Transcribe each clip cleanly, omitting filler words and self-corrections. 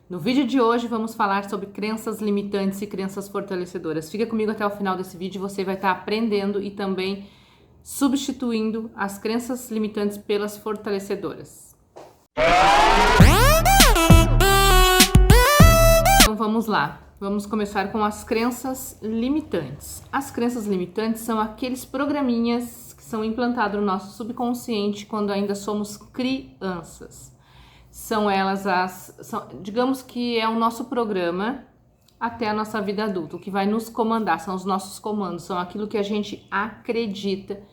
No vídeo de hoje vamos falar sobre crenças limitantes e crenças fortalecedoras. Fica comigo até o final desse vídeo, você vai estar aprendendo e também substituindo as crenças limitantes pelas fortalecedoras. Então vamos lá, vamos começar com as crenças limitantes. As crenças limitantes são aqueles programinhas que são implantados no nosso subconsciente quando ainda somos crianças. São elas digamos que é o nosso programa até a nossa vida adulta, o que vai nos comandar, são os nossos comandos, são aquilo que a gente acredita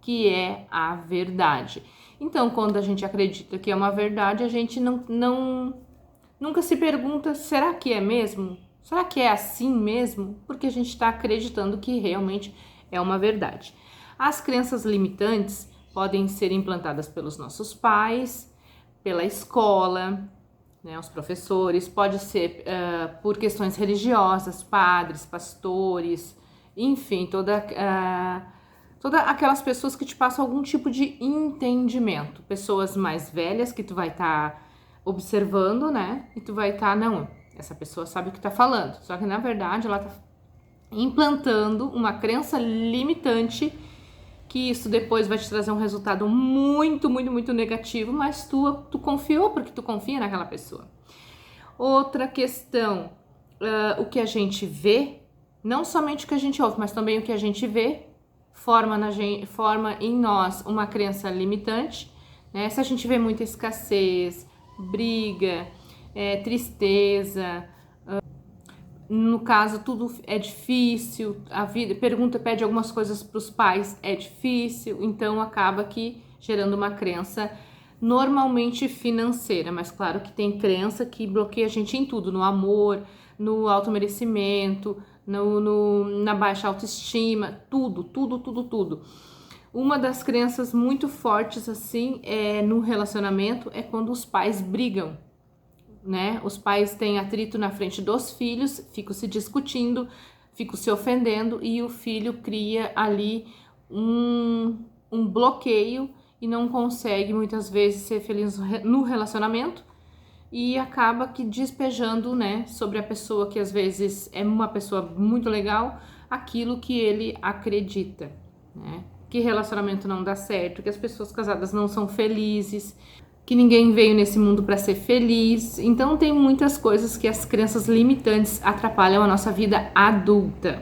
que é a verdade. Então, quando a gente acredita que é uma verdade, a gente nunca se pergunta, será que é mesmo? Será que é assim mesmo? Porque a gente está acreditando que realmente é uma verdade. As crenças limitantes podem ser implantadas pelos nossos pais, pela escola, né, os professores, pode ser por questões religiosas, padres, pastores, enfim, todas aquelas pessoas que te passam algum tipo de entendimento, pessoas mais velhas que tu vai estar observando, né, e tu vai estar, não, essa pessoa sabe o que tá falando, só que na verdade ela tá implantando uma crença limitante, que isso depois vai te trazer um resultado muito negativo, mas tu confiou porque tu confia naquela pessoa. Outra questão, o que a gente vê, não somente o que a gente ouve, mas também o que a gente vê, forma em nós uma crença limitante, né? Se a gente vê muita escassez, briga, tristeza, no caso tudo é difícil, a vida pede algumas coisas para os pais, é difícil, então acaba que gerando uma crença normalmente financeira, mas claro que tem crença que bloqueia a gente em tudo, no amor, no automerecimento, na baixa autoestima, tudo. Uma das crenças muito fortes assim no relacionamento é quando os pais brigam, né? Os pais têm atrito na frente dos filhos, ficam se discutindo, ficam se ofendendo e o filho cria ali um bloqueio e não consegue muitas vezes ser feliz no relacionamento e acaba que despejando, né, sobre a pessoa que às vezes é uma pessoa muito legal, aquilo que ele acredita, né? Que relacionamento não dá certo, que as pessoas casadas não são felizes, que ninguém veio nesse mundo para ser feliz. Então tem muitas coisas que as crenças limitantes atrapalham a nossa vida adulta.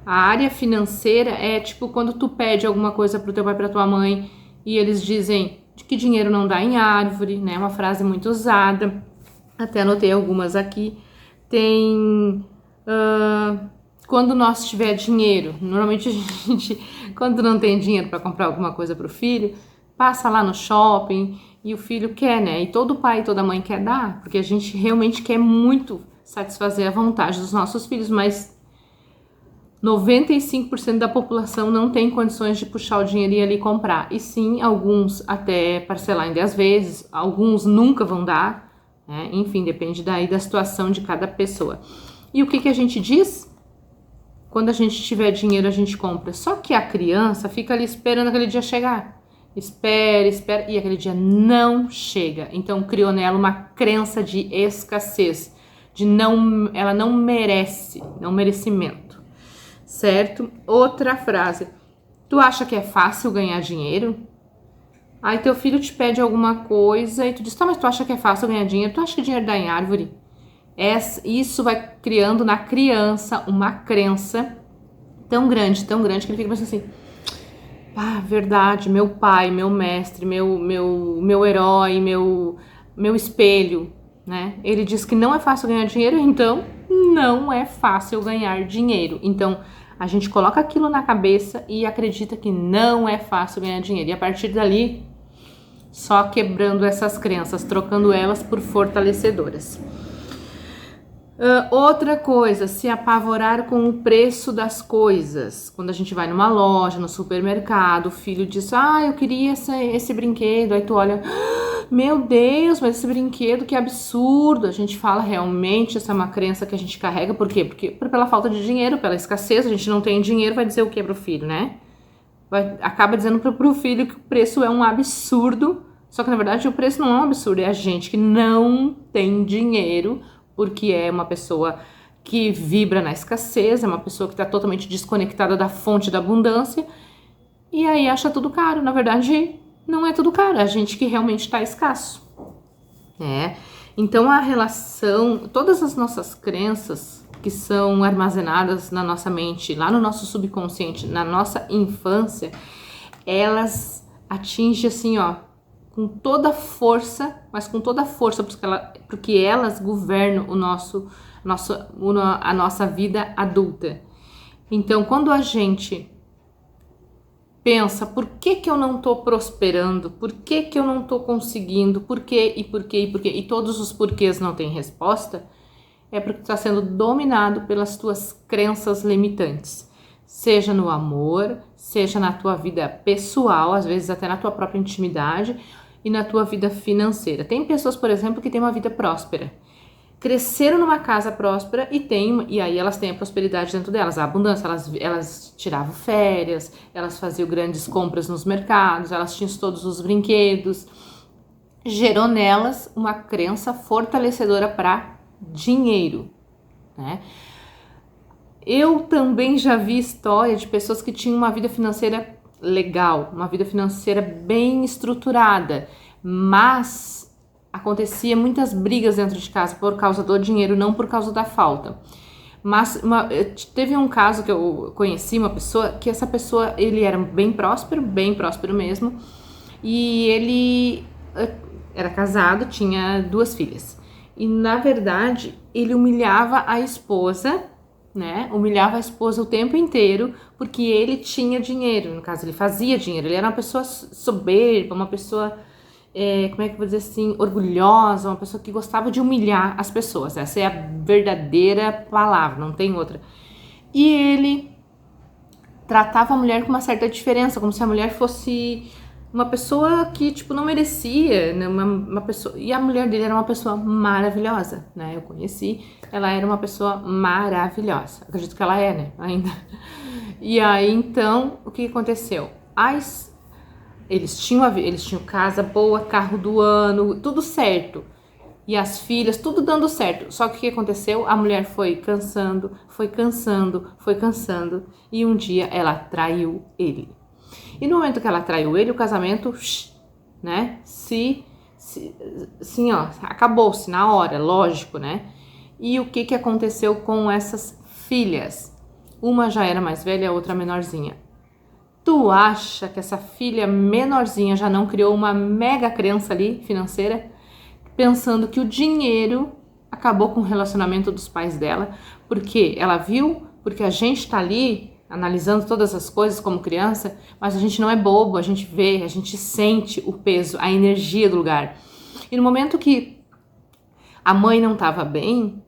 A área financeira é tipo quando tu pede alguma coisa pro teu pai, pra tua mãe, e eles dizem que dinheiro não dá em árvore, né? Uma frase muito usada. Até anotei algumas aqui. Tem quando nós tiver dinheiro, normalmente a gente, quando não tem dinheiro para comprar alguma coisa pro filho, passa lá no shopping e o filho quer, né? E todo pai e toda mãe quer dar, porque a gente realmente quer muito satisfazer a vontade dos nossos filhos, mas 95% da população não tem condições de puxar o dinheiro e ir ali comprar. E sim, alguns até parcelar em 10 vezes, alguns nunca vão dar, né? Enfim, depende daí da situação de cada pessoa. E o que a gente diz? Quando a gente tiver dinheiro, a gente compra. Só que a criança fica ali esperando aquele dia chegar. Espera, e aquele dia não chega. Então criou nela uma crença de escassez, ela não merece, não merecimento, certo? Outra frase, tu acha que é fácil ganhar dinheiro? Aí teu filho te pede alguma coisa e tu diz, tá, mas tu acha que é fácil ganhar dinheiro? Tu acha que dinheiro dá em árvore? Isso vai criando na criança uma crença tão grande, que ele fica pensando assim, verdade, meu pai, meu mestre, meu herói, meu espelho, né? Ele diz que não é fácil ganhar dinheiro, então não é fácil ganhar dinheiro. Então a gente coloca aquilo na cabeça e acredita que não é fácil ganhar dinheiro. E a partir dali, só quebrando essas crenças, trocando elas por fortalecedoras. Outra coisa, se apavorar com o preço das coisas. Quando a gente vai numa loja, no supermercado, o filho diz, eu queria esse brinquedo. Aí tu olha, meu Deus, mas esse brinquedo, que absurdo. A gente fala, realmente, essa é uma crença que a gente carrega. Por quê? Porque pela falta de dinheiro, pela escassez, a gente não tem dinheiro, vai dizer o que pro filho, né? Acaba dizendo pro filho que o preço é um absurdo. Só que, na verdade, o preço não é um absurdo. É a gente que não tem dinheiro porque é uma pessoa que vibra na escassez, é uma pessoa que está totalmente desconectada da fonte da abundância, e aí acha tudo caro. Na verdade, não é tudo caro, é a gente que realmente está escasso, né? Então a relação, todas as nossas crenças que são armazenadas na nossa mente, lá no nosso subconsciente, na nossa infância, elas atingem assim, ó, com toda força, mas com toda força, porque elas governam a nossa vida adulta. Então, quando a gente pensa, por que eu não tô prosperando? Por que eu não tô conseguindo? Por quê? E todos os porquês não têm resposta, é porque está sendo dominado pelas tuas crenças limitantes. Seja no amor, seja na tua vida pessoal, às vezes até na tua própria intimidade e na tua vida financeira. Tem pessoas, por exemplo, que têm uma vida próspera. Cresceram numa casa próspera e aí elas têm a prosperidade dentro delas, a abundância, elas tiravam férias, elas faziam grandes compras nos mercados, elas tinham todos os brinquedos, gerou nelas uma crença fortalecedora para dinheiro, né? Eu também já vi história de pessoas que tinham uma vida financeira legal, uma vida financeira bem estruturada, mas acontecia muitas brigas dentro de casa por causa do dinheiro, não por causa da falta. Mas teve um caso que eu conheci, uma pessoa, que essa pessoa, ele era bem próspero mesmo, e ele era casado, tinha 2 filhas. E na verdade, ele humilhava a esposa, né? Humilhava a esposa o tempo inteiro, porque ele tinha dinheiro, no caso, ele fazia dinheiro, ele era uma pessoa soberba, uma pessoa como é que eu vou dizer assim, orgulhosa, uma pessoa que gostava de humilhar as pessoas. Essa é a verdadeira palavra, não tem outra. E ele tratava a mulher com uma certa diferença, como se a mulher fosse uma pessoa que, tipo, não merecia, né? Uma pessoa... E a mulher dele era uma pessoa maravilhosa, né? Eu conheci, ela era uma pessoa maravilhosa. Acredito que ela é, né? Ainda. E aí, então, o que aconteceu? Eles tinham casa boa, carro do ano, tudo certo. E as filhas, tudo dando certo. Só que o que aconteceu? A mulher foi cansando. E um dia ela traiu ele. E no momento que ela traiu ele, o casamento, né? Sim, ó, acabou-se na hora, lógico, né? E o que aconteceu com essas filhas? Uma já era mais velha, a outra menorzinha. Tu acha que essa filha menorzinha já não criou uma mega crença ali financeira, pensando que o dinheiro acabou com o relacionamento dos pais dela, porque ela viu, porque a gente tá ali analisando todas as coisas como criança, mas a gente não é bobo, a gente vê, a gente sente o peso, a energia do lugar. E no momento que a mãe não estava bem,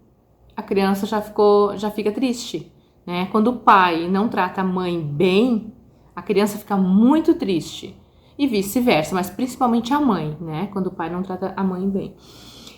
a criança já fica triste, né? Quando o pai não trata a mãe bem, a criança fica muito triste e vice-versa, mas principalmente a mãe, né? Quando o pai não trata a mãe bem.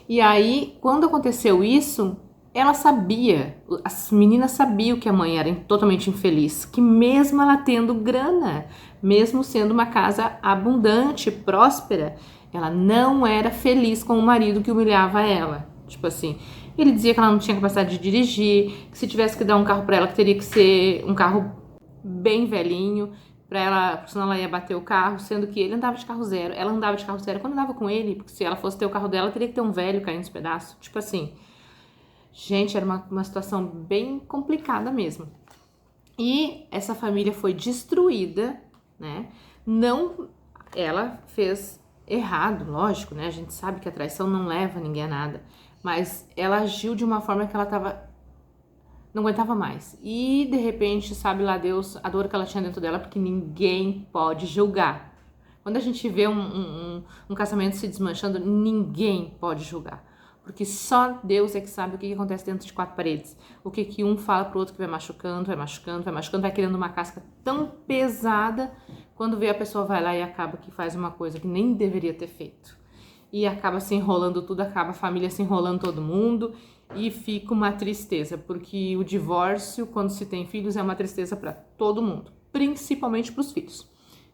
E aí, quando aconteceu isso, ela sabia, as meninas sabiam que a mãe era totalmente infeliz, que mesmo ela tendo grana, mesmo sendo uma casa abundante, próspera, ela não era feliz com o marido que humilhava ela. Tipo assim, ele dizia que ela não tinha capacidade de dirigir, que se tivesse que dar um carro para ela, que teria que ser um carro bem velhinho, para ela, senão ela ia bater o carro, sendo que ele andava de carro zero, ela andava de carro zero quando andava com ele, porque se ela fosse ter o carro dela, teria que ter um velho caindo nos pedaços. Tipo assim, gente, era uma situação bem complicada mesmo. E essa família foi destruída, né? Não, ela fez errado, lógico, né? A gente sabe que a traição não leva ninguém a nada, mas ela agiu de uma forma que ela não aguentava mais. E, de repente, sabe lá Deus, a dor que ela tinha dentro dela, porque ninguém pode julgar. Quando a gente vê um casamento se desmanchando, ninguém pode julgar. Porque só Deus é que sabe o que acontece dentro de 4 paredes. O que um fala pro outro que vai machucando, vai criando uma casca tão pesada, quando vê a pessoa vai lá e acaba que faz uma coisa que nem deveria ter feito. E acaba se enrolando tudo, acaba a família se enrolando todo mundo, e fica uma tristeza, porque o divórcio, quando se tem filhos, é uma tristeza para todo mundo, principalmente para os filhos.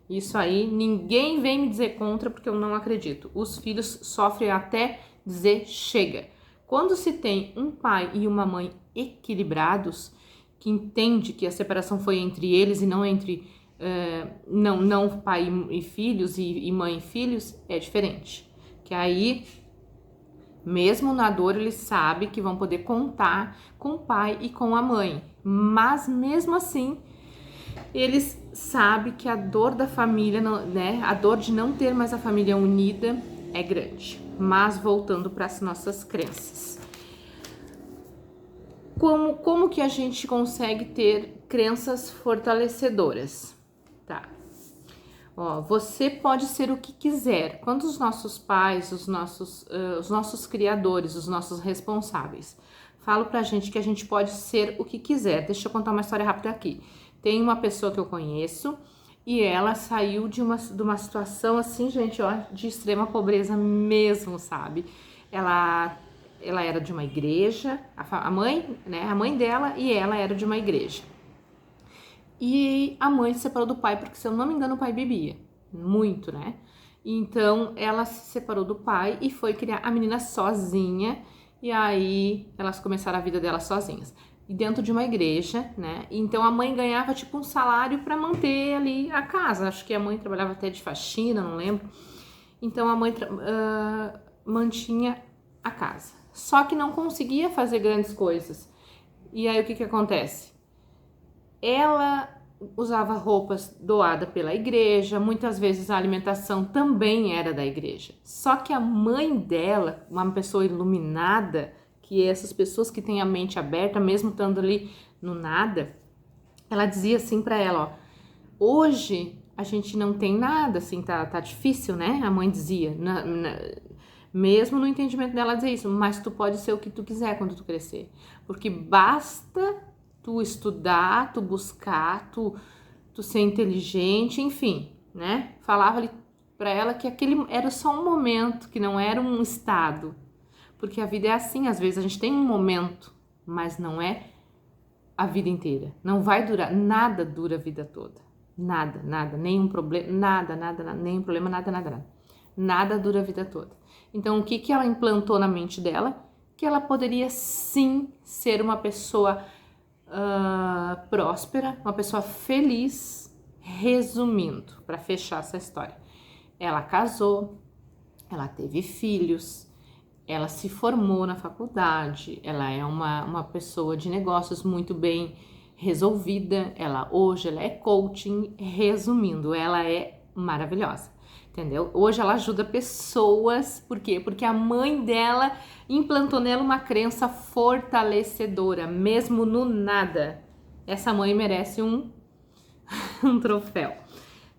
Isso aí, ninguém vem me dizer contra, porque eu não acredito. Os filhos sofrem até dizer chega. Quando se tem um pai e uma mãe equilibrados, que entende que a separação foi entre eles e não entre não pai e filhos e mãe e filhos, é diferente. Que aí, mesmo na dor, eles sabem que vão poder contar com o pai e com a mãe. Mas mesmo assim, eles sabem que a dor da família, né, a dor de não ter mais a família unida é grande. Mas voltando para as nossas crenças. Como que a gente consegue ter crenças fortalecedoras? Tá. Ó, você pode ser o que quiser. Quando os nossos pais, os nossos criadores, os nossos responsáveis falam pra gente que a gente pode ser o que quiser. Deixa eu contar uma história rápida aqui. Tem uma pessoa que eu conheço e ela saiu de uma situação assim, gente, ó, de extrema pobreza mesmo, sabe? Ela era de uma igreja, a mãe, né, a mãe dela e ela era de uma igreja. E a mãe se separou do pai, porque se eu não me engano o pai bebia, muito, né? Então ela se separou do pai e foi criar a menina sozinha, e aí elas começaram a vida delas sozinhas. E dentro de uma igreja, né? Então a mãe ganhava tipo um salário para manter ali a casa. Acho que a mãe trabalhava até de faxina, não lembro. Então a mãe mantinha a casa. Só que não conseguia fazer grandes coisas. E aí o que acontece? Ela usava roupas doadas pela igreja, muitas vezes a alimentação também era da igreja. Só que a mãe dela, uma pessoa iluminada, que é essas pessoas que têm a mente aberta, mesmo estando ali no nada, ela dizia assim para ela, ó, hoje a gente não tem nada, assim, tá difícil, né? A mãe dizia, mesmo no entendimento dela dizer isso, mas tu pode ser o que tu quiser quando tu crescer, porque basta tu estudar, tu buscar, tu ser inteligente, enfim, né? Falava ali pra ela que aquele era só um momento, que não era um estado, porque a vida é assim, às vezes a gente tem um momento, mas não é a vida inteira, não vai durar, nada dura a vida toda, nada, nenhum problema, nada, nenhum problema, nada dura a vida toda. Então, o que ela implantou na mente dela? Que ela poderia sim ser uma pessoa próspera, uma pessoa feliz. Resumindo, para fechar essa história, ela casou, ela teve filhos, ela se formou na faculdade, ela é uma pessoa de negócios muito bem resolvida, hoje ela é coaching. Resumindo, ela é maravilhosa, entendeu? Hoje ela ajuda pessoas, por quê? Porque a mãe dela implantou nela uma crença fortalecedora, mesmo no nada. Essa mãe merece um troféu,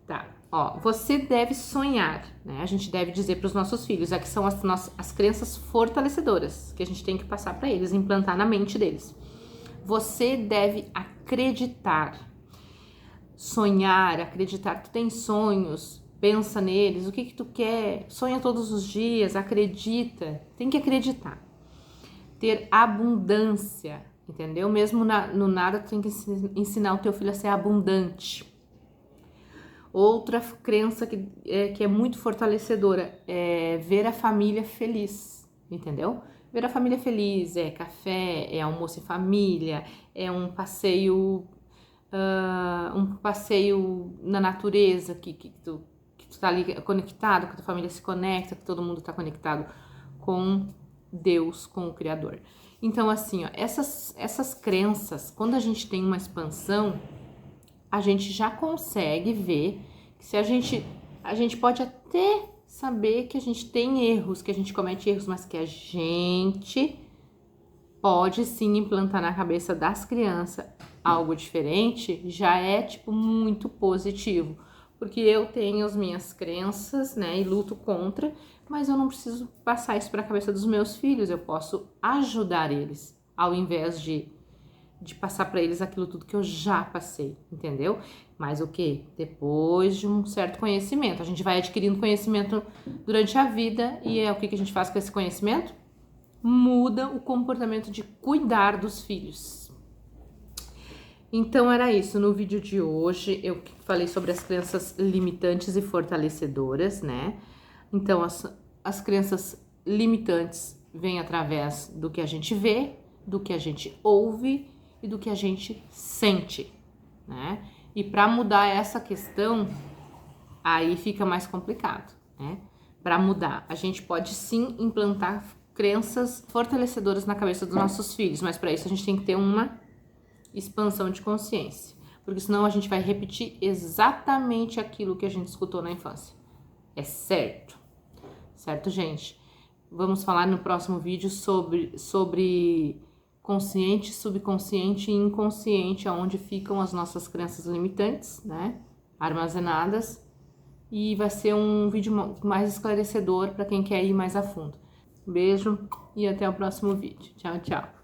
tá? Ó, você deve sonhar, né? A gente deve dizer para os nossos filhos, aqui são as crenças fortalecedoras que a gente tem que passar para eles, implantar na mente deles. Você deve acreditar, sonhar, acreditar que tu tem sonhos, pensa neles, o que tu quer, sonha todos os dias, acredita, tem que acreditar. Ter abundância, entendeu? Mesmo no nada, tu tem que ensinar o teu filho a ser abundante. Outra crença que é muito fortalecedora é ver a família feliz, entendeu? Ver a família feliz é café, é almoço em família, é um passeio na natureza, que tu tá ali conectado, que a tua família se conecta, que todo mundo tá conectado com Deus, com o Criador. Então, assim, ó, essas crenças, quando a gente tem uma expansão, a gente já consegue ver que se a gente pode até saber que a gente tem erros, que a gente comete erros, mas que a gente pode sim implantar na cabeça das crianças algo diferente, já é tipo muito positivo, porque eu tenho as minhas crenças, né, e luto contra, mas eu não preciso passar isso para a cabeça dos meus filhos, eu posso ajudar eles, ao invés de passar para eles aquilo tudo que eu já passei, entendeu? Mas o que? Depois de um certo conhecimento, a gente vai adquirindo conhecimento durante a vida, e é o que a gente faz com esse conhecimento? Muda o comportamento de cuidar dos filhos. Então era isso, no vídeo de hoje eu falei sobre as crenças limitantes e fortalecedoras, né? Então as crenças limitantes vem através do que a gente vê, do que a gente ouve e do que a gente sente, né? E para mudar essa questão, aí fica mais complicado, né? Para mudar, a gente pode sim implantar crenças fortalecedoras na cabeça dos nossos filhos, mas para isso a gente tem que ter uma expansão de consciência, porque senão a gente vai repetir exatamente aquilo que a gente escutou na infância. É certo? Certo, gente? Vamos falar no próximo vídeo sobre consciente, subconsciente e inconsciente, onde ficam as nossas crenças limitantes, né? Armazenadas. E vai ser um vídeo mais esclarecedor para quem quer ir mais a fundo. Beijo e até o próximo vídeo. Tchau, tchau.